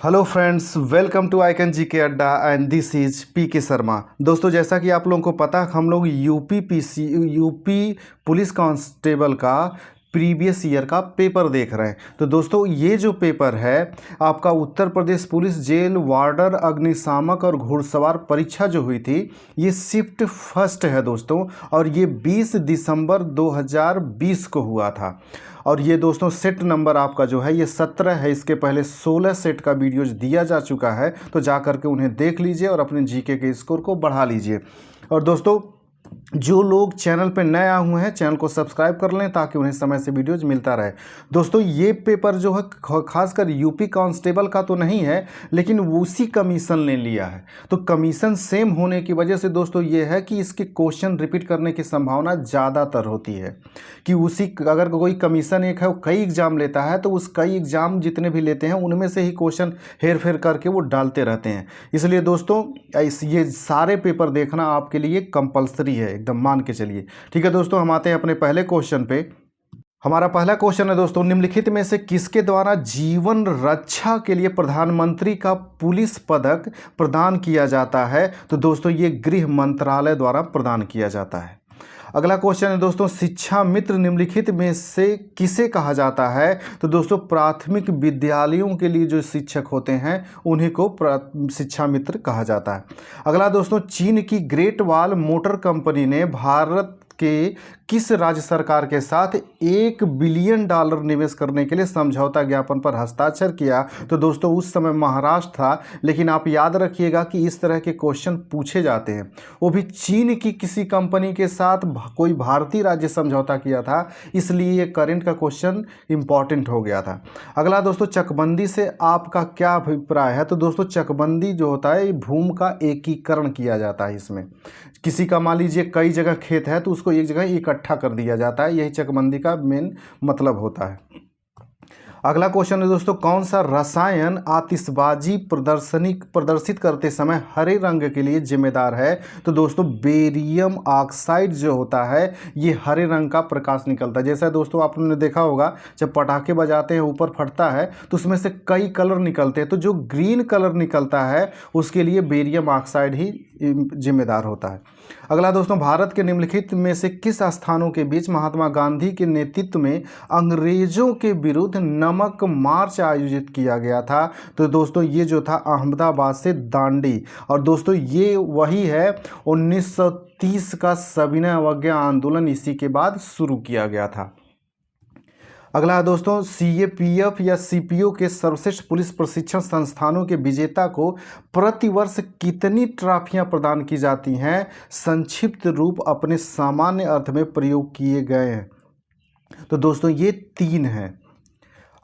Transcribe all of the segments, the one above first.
Hello friends, welcome to icon G K Adda and this is P के शर्मा। दोस्तों, जैसा कि आप लोगों को पता, हम लोग यूपी पुलिस कांस्टेबल का प्रीवियस ईयर का पेपर देख रहे हैं। तो दोस्तों, ये जो पेपर है आपका उत्तर प्रदेश पुलिस जेल वार्डर अग्निशामक और घुड़सवार परीक्षा जो हुई थी, ये शिफ्ट फर्स्ट है दोस्तों, और ये 20 दिसंबर 2020 को हुआ था। और ये दोस्तों सेट नंबर आपका जो है ये 17 है। इसके पहले 16 सेट का वीडियोज दिया जा चुका है, तो जा करके उन्हें देख लीजिए और अपने जीके के स्कोर को बढ़ा लीजिए। और दोस्तों, जो लोग चैनल पर नए आए हुए हैं, चैनल को सब्सक्राइब कर लें ताकि उन्हें समय से वीडियोज मिलता रहे। दोस्तों, ये पेपर जो है खासकर यूपी कांस्टेबल का तो नहीं है, लेकिन उसी कमीशन ने लिया है। तो कमीशन सेम होने की वजह से दोस्तों ये है कि इसके क्वेश्चन रिपीट करने की संभावना ज़्यादातर होती है कि अगर कोई कमीशन एक है वो कई एग्ज़ाम लेता है, तो उस कई एग्ज़ाम जितने भी लेते हैं उनमें से ही क्वेश्चन हेर फेर करके वो डालते रहते हैं। इसलिए दोस्तों ये सारे पेपर देखना आपके लिए कंपलसरी है, एकदम मान के चलिए। ठीक है दोस्तों, हम आते हैं अपने पहले क्वेश्चन पे। हमारा पहला क्वेश्चन है दोस्तों, निम्नलिखित में से किसके द्वारा जीवन रक्षा के लिए प्रधानमंत्री का पुलिस पदक प्रदान किया जाता है? तो दोस्तों ये गृह मंत्रालय द्वारा प्रदान किया जाता है। अगला क्वेश्चन है दोस्तों, शिक्षा मित्र निम्नलिखित में से किसे कहा जाता है? तो दोस्तों प्राथमिक विद्यालयों के लिए जो शिक्षक होते हैं उन्हीं को शिक्षा मित्र कहा जाता है। अगला दोस्तों, चीन की ग्रेट वॉल मोटर कंपनी ने भारत के किस राज्य सरकार के साथ $1 बिलियन निवेश करने के लिए समझौता ज्ञापन पर हस्ताक्षर किया? तो दोस्तों उस समय महाराष्ट्र था, लेकिन आप याद रखिएगा कि इस तरह के क्वेश्चन पूछे जाते हैं। वो भी चीन की किसी कंपनी के साथ कोई भारतीय राज्य समझौता किया था, इसलिए ये करंट का क्वेश्चन इंपॉर्टेंट हो गया था। अगला दोस्तों, चकबंदी से आपका क्या अभिप्राय है? तो दोस्तों चकबंदी जो होता है भूमि का एकीकरण किया जाता है। इसमें किसी का मान लीजिए कई जगह खेत है तो उसको एक जगह इकट्ठा कर दिया जाता है, यही चकबंदी का मेन मतलब होता है। अगला क्वेश्चन है दोस्तों, कौन सा रसायन आतिशबाजी प्रदर्शित करते समय हरे रंग के लिए जिम्मेदार है? तो दोस्तों बेरियम ऑक्साइड जो होता है ये हरे रंग का प्रकाश निकलता है। जैसा दोस्तों आपने देखा होगा, जब पटाखे बजाते हैं ऊपर फटता है तो उसमें से कई कलर निकलते हैं, तो जो ग्रीन कलर निकलता है उसके लिए बेरियम ऑक्साइड ही जिम्मेदार होता है। अगला दोस्तों, भारत के निम्नलिखित में से किस स्थानों के बीच महात्मा गांधी के नेतृत्व में अंग्रेजों के विरुद्ध नमक मार्च आयोजित किया गया था? तो दोस्तों ये जो था अहमदाबाद से दांडी, और दोस्तों ये वही है 1930 का सविनय अवज्ञा आंदोलन इसी के बाद शुरू किया गया था। अगला है दोस्तों, सीएपीएफ या सीपीओ के सर्वश्रेष्ठ पुलिस प्रशिक्षण संस्थानों के विजेता को प्रतिवर्ष कितनी ट्रॉफियां प्रदान की जाती हैं? संक्षिप्त रूप अपने सामान्य अर्थ में प्रयोग किए गए हैं। तो दोस्तों ये 3 हैं।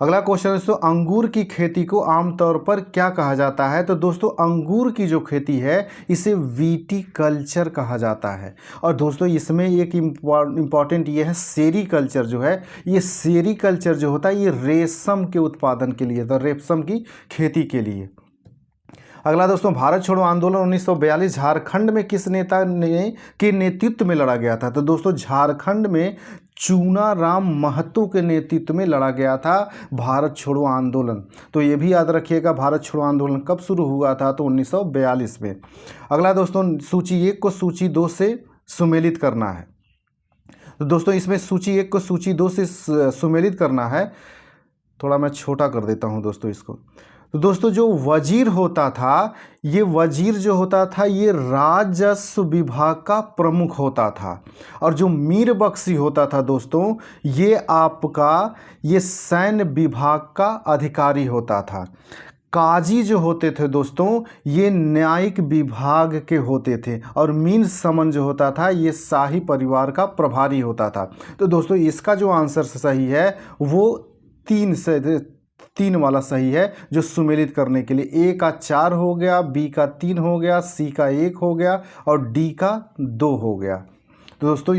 अगला क्वेश्चन है दोस्तों, अंगूर की खेती को आमतौर पर क्या कहा जाता है? तो दोस्तों अंगूर की जो खेती है इसे विटीकल्चर कहा जाता है। और दोस्तों इसमें एक इम्पॉर्टेंट ये है, सेरीकल्चर जो है, ये सेरीकल्चर जो होता है ये रेशम के उत्पादन के लिए, तो रेशम की खेती के लिए। अगला दोस्तों, भारत छोड़ो आंदोलन 1942 झारखंड में किस नेता के नेतृत्व में लड़ा गया था? तो दोस्तों झारखंड में चूनाराम महतो के नेतृत्व में लड़ा गया था भारत छोड़ो आंदोलन। तो ये भी याद रखिएगा, भारत छोड़ो आंदोलन कब शुरू हुआ था? तो 1942 में। अगला दोस्तों, सूची 1 को सूची 2 से सुमेलित करना है। तो दोस्तों इसमें सूची 1 को सूची 2 से सुमेलित करना है। थोड़ा मैं छोटा कर देता हूँ दोस्तों इसको। तो दोस्तों जो वजीर होता था, ये वजीर जो होता था ये राजस्व विभाग का प्रमुख होता था, और जो मीर बख्शी होता था दोस्तों ये आपका ये सैन्य विभाग का अधिकारी होता था। काजी जो होते थे दोस्तों ये न्यायिक विभाग के होते थे, और मीन समन जो होता था ये शाही परिवार का प्रभारी होता था। तो दोस्तों इसका जो आंसर सही है वो 3 वाला सही है, जो सुमेलित करने के लिए ए का 4 हो गया, बी का 3 हो गया, सी का 1 हो गया और डी का 2 हो गया। तो दोस्तों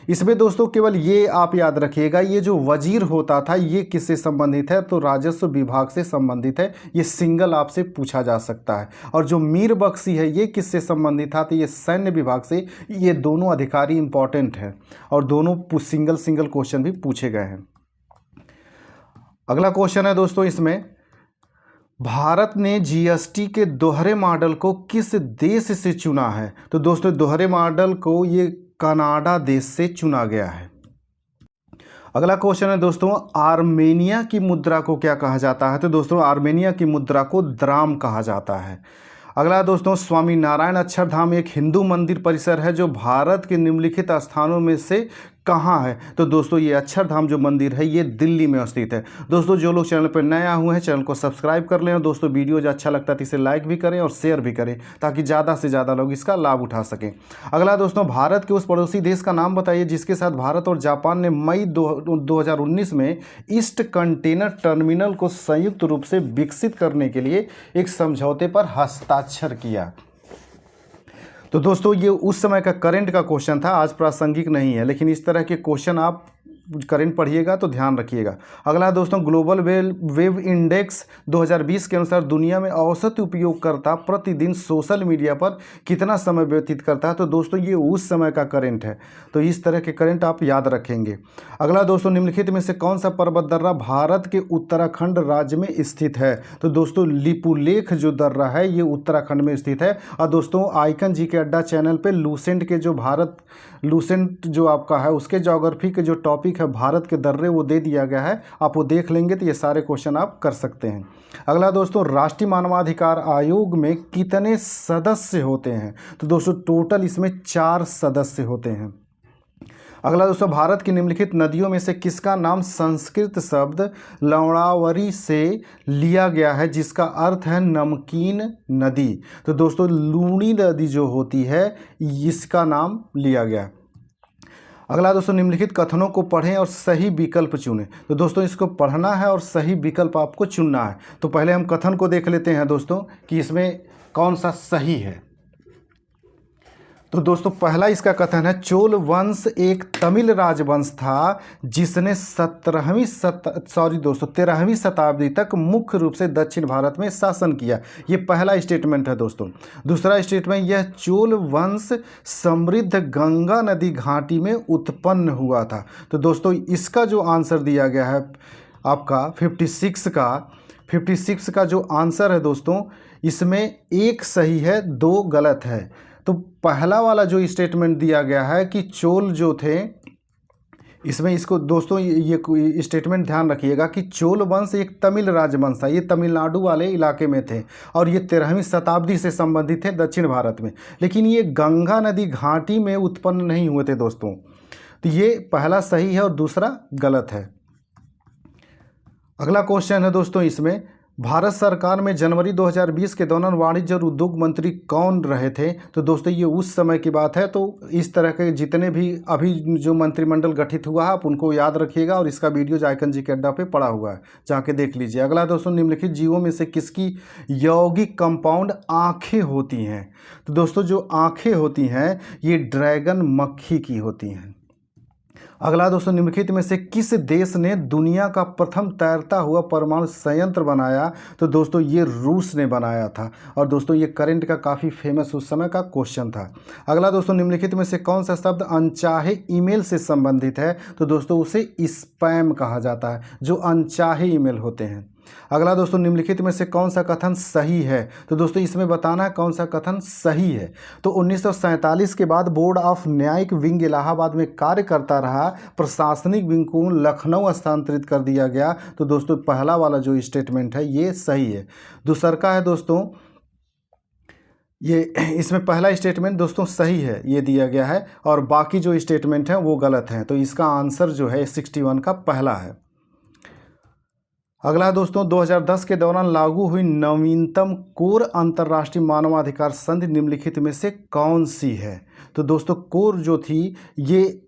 इसमें दोस्तों केवल ये आप याद रखिएगा, ये जो वजीर होता था ये किससे संबंधित है? तो राजस्व विभाग से संबंधित है, ये सिंगल आपसे पूछा जा सकता है। और जो मीर बख्शी है ये किससे संबंधित था? तो ये सैन्य विभाग से। ये दोनों अधिकारी इंपॉर्टेंट हैं और दोनों सिंगल क्वेश्चन भी पूछे गए हैं। अगला क्वेश्चन है दोस्तों, इसमें भारत ने जीएसटी के दोहरे मॉडल को किस देश से चुना है? तो दोस्तों दोहरे मॉडल को ये कनाडा देश से चुना गया है। अगला क्वेश्चन है दोस्तों, आर्मेनिया की मुद्रा को क्या कहा जाता है? तो दोस्तों आर्मेनिया की मुद्रा को द्राम कहा जाता है। अगला दोस्तों, स्वामी नारायण अक्षरधाम एक हिंदू मंदिर परिसर है जो भारत के निम्नलिखित स्थानों में से कहाँ है? तो दोस्तों ये अक्षरधाम जो मंदिर है ये दिल्ली में स्थित है। दोस्तों जो लोग चैनल पर नए हुए हैं चैनल को सब्सक्राइब कर लें और दोस्तों वीडियो जो अच्छा लगता है तो इसे लाइक भी करें और शेयर भी करें ताकि ज़्यादा से ज़्यादा लोग इसका लाभ उठा सकें। अगला दोस्तों, भारत के उस पड़ोसी देश का नाम बताइए जिसके साथ भारत और जापान ने मई 2019 में ईस्ट कंटेनर टर्मिनल को संयुक्त रूप से विकसित करने के लिए एक समझौते पर हस्ताक्षर किया। तो दोस्तों ये उस समय का करंट का क्वेश्चन था, आज प्रासंगिक नहीं है, लेकिन इस तरह के क्वेश्चन आप करंट पढ़िएगा तो ध्यान रखिएगा। अगला दोस्तों, ग्लोबल वेब इंडेक्स 2020 के अनुसार दुनिया में औसत उपयोगकर्ता प्रतिदिन सोशल मीडिया पर कितना समय व्यतीत करता है? तो दोस्तों ये उस समय का करंट है, तो इस तरह के करंट आप याद रखेंगे। अगला दोस्तों, निम्नलिखित में से कौन सा पर्वत दर्रा भारत के उत्तराखंड राज्य में स्थित है? तो दोस्तों लिपुलेख जो दर्रा है ये उत्तराखंड में स्थित है। और दोस्तों आइकन जी के अड्डा चैनल पे लूसेंट जो आपका है उसके ज्योग्राफी के जो टॉपिक है भारत के दर्रे वो दे दिया गया है, आप वो देख लेंगे तो ये सारे क्वेश्चन आप कर सकते हैं। अगला दोस्तों, राष्ट्रीय मानवाधिकार आयोग में कितने सदस्य होते हैं? तो दोस्तों टोटल इसमें 4 सदस्य होते हैं। अगला दोस्तों, भारत की निम्नलिखित नदियों में से किसका नाम संस्कृत शब्द लवणावरी से लिया गया है जिसका अर्थ है नमकीन नदी? तो दोस्तों लूणी नदी जो होती है इसका नाम लिया गया। अगला दोस्तों, निम्नलिखित कथनों को पढ़ें और सही विकल्प चुनें। तो दोस्तों इसको पढ़ना है और सही विकल्प आपको चुनना है। तो पहले हम कथन को देख लेते हैं दोस्तों कि इसमें कौन सा सही है। तो दोस्तों पहला इसका कथन है, चोल वंश एक तमिल राजवंश था जिसने 13वीं शताब्दी तक मुख्य रूप से दक्षिण भारत में शासन किया। ये पहला स्टेटमेंट है दोस्तों। दूसरा स्टेटमेंट, यह चोल वंश समृद्ध गंगा नदी घाटी में उत्पन्न हुआ था। तो दोस्तों इसका जो आंसर दिया गया है आपका 56 का जो आंसर है दोस्तों इसमें एक सही है 2 गलत है। तो पहला वाला जो स्टेटमेंट दिया गया है कि चोल जो थे, इसमें इसको दोस्तों ये स्टेटमेंट ध्यान रखिएगा कि चोल वंश एक तमिल राजवंश था, ये तमिलनाडु वाले इलाके में थे और ये 13वीं शताब्दी से संबंधित थे दक्षिण भारत में, लेकिन ये गंगा नदी घाटी में उत्पन्न नहीं हुए थे दोस्तों। तो ये पहला सही है और दूसरा गलत है। अगला क्वेश्चन है दोस्तों, इसमें भारत सरकार में जनवरी 2020 के दौरान वाणिज्य और उद्योग मंत्री कौन रहे थे? तो दोस्तों ये उस समय की बात है, तो इस तरह के जितने भी अभी जो मंत्रिमंडल गठित हुआ है आप उनको याद रखिएगा और इसका वीडियो जायकन जी के अड्डा पे पड़ा हुआ है, जाके देख लीजिए। अगला दोस्तों, निम्नलिखित जीवों में से किसकी यौगिक कंपाउंड आँखें होती हैं? तो दोस्तों जो आँखें होती हैं ये ड्रैगन मक्खी की होती हैं। अगला दोस्तों, निम्नलिखित में से किस देश ने दुनिया का प्रथम तैरता हुआ परमाणु संयंत्र बनाया? तो दोस्तों ये रूस ने बनाया था और दोस्तों ये करंट का काफ़ी फेमस उस समय का क्वेश्चन था। अगला दोस्तों, निम्नलिखित में से कौन सा शब्द अनचाहे ईमेल से संबंधित है? तो दोस्तों उसे स्पैम कहा जाता है, जो अनचाहे ईमेल होते हैं। अगला दोस्तों, निम्नलिखित में से कौन सा कथन सही है? तो दोस्तों इसमें बताना है कौन सा कथन सही है। तो 1947 के बाद बोर्ड ऑफ न्यायिक विंग इलाहाबाद में कार्य करता रहा, प्रशासनिक विंग को लखनऊ स्थानांतरित कर दिया गया। तो दोस्तों पहला वाला जो स्टेटमेंट है ये सही है। दूसरा का है दोस्तों ये, इसमें पहला स्टेटमेंट दोस्तों सही है ये दिया गया है और बाकी जो स्टेटमेंट हैं वो गलत हैं। तो इसका आंसर जो है 61 का पहला है। अगला दोस्तों, 2010 के दौरान लागू हुई नवीनतम कोर अंतर्राष्ट्रीय मानवाधिकार संधि निम्नलिखित में से कौन सी है? तो दोस्तों कोर जो थी ये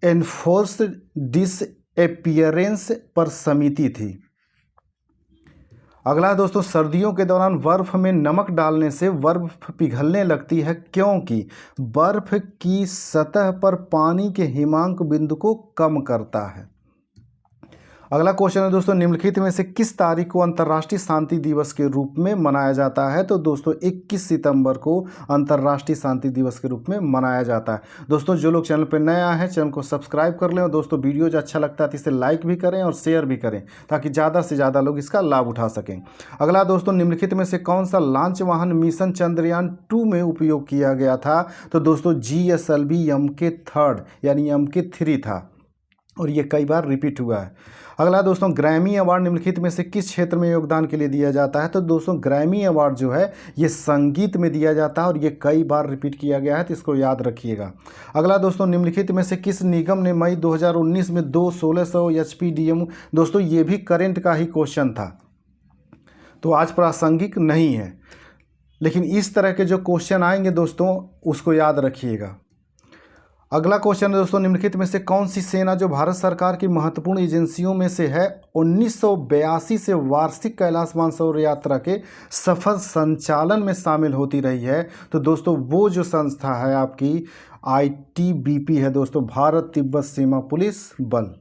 एनफोर्स्ड डिसअपीयरेंस पर समिति थी। अगला दोस्तों, सर्दियों के दौरान बर्फ़ में नमक डालने से बर्फ़ पिघलने लगती है क्योंकि बर्फ़ की सतह पर पानी के हिमांक बिंदु को कम करता है। अगला क्वेश्चन है दोस्तों, निम्नलिखित में से किस तारीख को अंतर्राष्ट्रीय शांति दिवस के रूप में मनाया जाता है? तो दोस्तों 21 सितंबर को अंतर्राष्ट्रीय शांति दिवस के रूप में मनाया जाता है। दोस्तों जो लोग चैनल पर नए आए हैं चैनल को सब्सक्राइब कर लें और दोस्तों वीडियो जो अच्छा लगता है तो इसे लाइक भी करें और शेयर भी करें ताकि ज़्यादा से ज़्यादा लोग इसका लाभ उठा सकें। अगला दोस्तों, निम्नलिखित में से कौन सा लॉन्च वाहन मिशन चंद्रयान 2 में उपयोग किया गया था? तो दोस्तों GSLV MK3 यानी MK3 था और ये कई बार रिपीट हुआ है। अगला दोस्तों, ग्रैमी अवार्ड निम्नलिखित में से किस क्षेत्र में योगदान के लिए दिया जाता है? तो दोस्तों ग्रैमी अवार्ड जो है ये संगीत में दिया जाता है और ये कई बार रिपीट किया गया है, तो इसको याद रखिएगा। अगला दोस्तों, निम्नलिखित में से किस निगम ने मई 2019 में 2 1600 HP DMU, दोस्तों ये भी करंट का ही क्वेश्चन था तो आज प्रासंगिक नहीं है, लेकिन इस तरह के जो क्वेश्चन आएंगे दोस्तों उसको याद रखिएगा। अगला क्वेश्चन है दोस्तों, निम्नलिखित में से कौन सी सेना जो भारत सरकार की महत्वपूर्ण एजेंसियों में से है 1982 से वार्षिक कैलाश मानसरोवर यात्रा के सफल संचालन में शामिल होती रही है? तो दोस्तों वो जो संस्था है आपकी ITBP है दोस्तों, भारत तिब्बत सीमा पुलिस बल।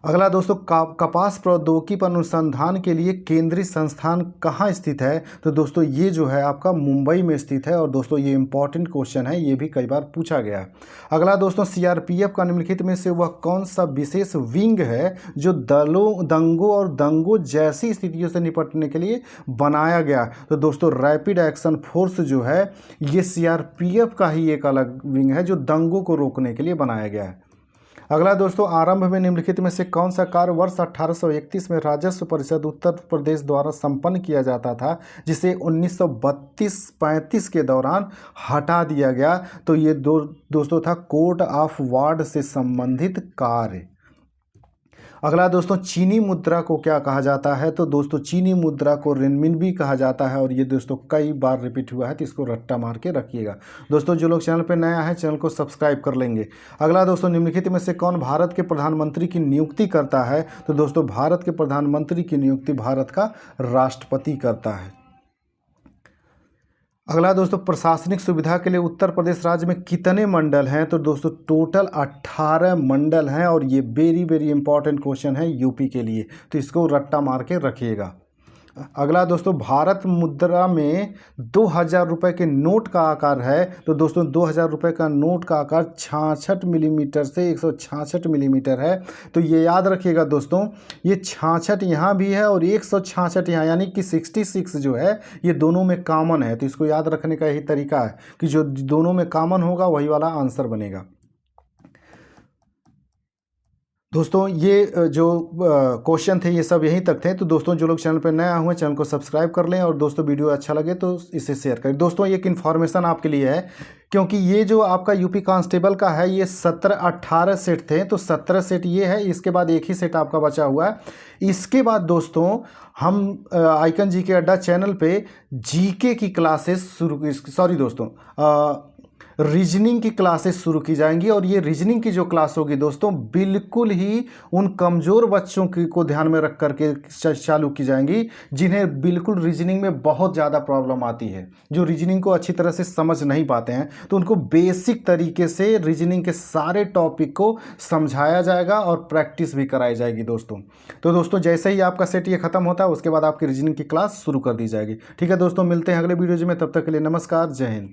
अगला दोस्तों, कपास प्रौद्योगिकी पर अनुसंधान के लिए केंद्रीय संस्थान कहाँ स्थित है? तो दोस्तों ये जो है आपका मुंबई में स्थित है और दोस्तों ये इंपॉर्टेंट क्वेश्चन है, ये भी कई बार पूछा गया है। अगला दोस्तों, CRPF का निम्नलिखित में से वह कौन सा विशेष विंग है जो दंगों और दंगों जैसी स्थितियों से निपटने के लिए बनाया गया? तो दोस्तों रैपिड एक्शन फोर्स जो है ये CRPF का ही एक अलग विंग है जो दंगों को रोकने के लिए बनाया गया है। अगला दोस्तों, आरंभ में निम्नलिखित में से कौन सा कार्य वर्ष 1831 में राजस्व परिषद उत्तर प्रदेश द्वारा संपन्न किया जाता था जिसे 1932-35 के दौरान हटा दिया गया? तो ये दोस्तों था कोर्ट ऑफ वार्ड से संबंधित कार्य। अगला दोस्तों, चीनी मुद्रा को क्या कहा जाता है? तो दोस्तों चीनी मुद्रा को रेनमिनबी कहा जाता है और ये दोस्तों कई बार रिपीट हुआ है, तो इसको रट्टा मार के रखिएगा। दोस्तों जो लोग चैनल पर नया है चैनल को सब्सक्राइब कर लेंगे। अगला दोस्तों, निम्नलिखित में से कौन भारत के प्रधानमंत्री की नियुक्ति करता है? तो दोस्तों भारत के प्रधानमंत्री की नियुक्ति भारत का राष्ट्रपति करता है। अगला दोस्तों, प्रशासनिक सुविधा के लिए उत्तर प्रदेश राज्य में कितने मंडल हैं? तो दोस्तों टोटल 18 मंडल हैं और ये वेरी इंपॉर्टेंट क्वेश्चन है यूपी के लिए, तो इसको रट्टा मार के रखिएगा। अगला दोस्तों, भारत मुद्रा में 2000 रुपये के नोट का आकार है? तो दोस्तों 2000 रुपये का नोट का आकार 66 मिलीमीटर से 166 मिलीमीटर है। तो ये याद रखिएगा दोस्तों, ये 66 यहाँ भी है और 166 यहाँ, यानी कि 66 जो है ये दोनों में कॉमन है। तो इसको याद रखने का यही तरीका है कि जो दोनों में कॉमन होगा वही वाला आंसर बनेगा। दोस्तों ये जो क्वेश्चन थे ये सब यहीं तक थे। तो दोस्तों जो लोग चैनल पर नए हुए चैनल को सब्सक्राइब कर लें और दोस्तों वीडियो अच्छा लगे तो इसे शेयर करें। दोस्तों एक इन्फॉर्मेशन आपके लिए है, क्योंकि ये जो आपका यूपी कांस्टेबल का है ये 17-18 सेट थे, तो 17 सेट ये है, इसके बाद एक ही सेट आपका बचा हुआ है। इसके बाद दोस्तों हम आइकन जीके अड्डा चैनल पे जीके की क्लासेस रीजनिंग की क्लासेस शुरू की जाएंगी और ये रीजनिंग की जो क्लास होगी दोस्तों बिल्कुल ही उन कमज़ोर बच्चों को ध्यान में रख करके चालू की जाएंगी जिन्हें बिल्कुल रीजनिंग में बहुत ज़्यादा प्रॉब्लम आती है, जो रीजनिंग को अच्छी तरह से समझ नहीं पाते हैं। तो उनको बेसिक तरीके से रीजनिंग के सारे टॉपिक को समझाया जाएगा और प्रैक्टिस भी कराई जाएगी दोस्तों। तो दोस्तों जैसे ही आपका सेट ये ख़त्म होता है उसके बाद आपकी रीजनिंग की क्लास शुरू कर दी जाएगी। ठीक है दोस्तों, मिलते हैं अगले वीडियो में, तब तक के लिए नमस्कार, जय हिंद।